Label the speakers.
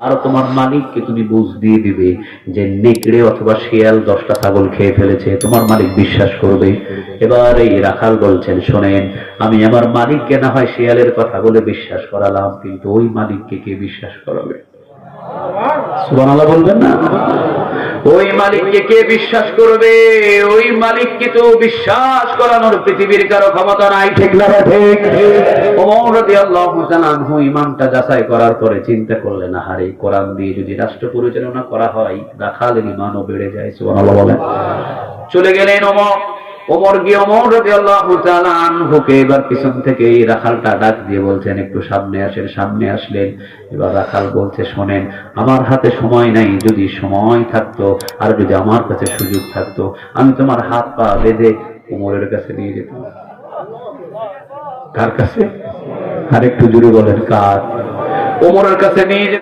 Speaker 1: আর তোমার মালিককে তুমি বুঝ দিয়ে দিবে যে নেকড়ে অথবা শিয়াল 10টা ছাগল খেয়ে ফেলেছে, তোমার মালিক বিশ্বাস করবে। এবার এই রাখাল বলছেন, শোনেন, আমি আমার মালিককে না হয় শিয়ালের কথা বলে বিশ্বাস করালাম, কিন্তু ওই মালিককে কে বিশ্বাস করাবে? সুবহানাল্লাহ বলবেন না? ওই মালিককে কে বিশ্বাস করবে? ওই মালিককে তো বিশ্বাস করানোর পৃথিবীর কারো ক্ষমতা নাই, ঠিক না? ঠিক। ওমর রাদিয়াল্লাহু তাআলা আনহু ইমানটা যাচাই করার পরে চিন্তা করলেন, আহারে, কোরআন দিয়ে যদি রাষ্ট্র পরিচালনা করা হয়, রাখালের ইমানও বেড়ে যায়। সুবহানাল্লাহ বলেন। চলে গেলেন ওমর গিয়ে ওমর রাদিয়াল্লাহু তাআলা আনহুকে এবার পিছন থেকে এই রাখালটা ডাক দিয়ে বলছেন, একটু সামনে আসেন। সামনে আসলেন। এবার রাখাল বলছে, শোনেন, আমার হাতে সময় নাই, যদি সময় থাকতো আর যদি আমার কাছে সুযোগ থাকতো, আমি তোমার হাত পা বেঁধে ওমরের কাছে নিয়ে যেতাম। কার কাছে? আর একটু জোরে বলেন, কার? ওমরের কাছে নিয়ে যেতাম।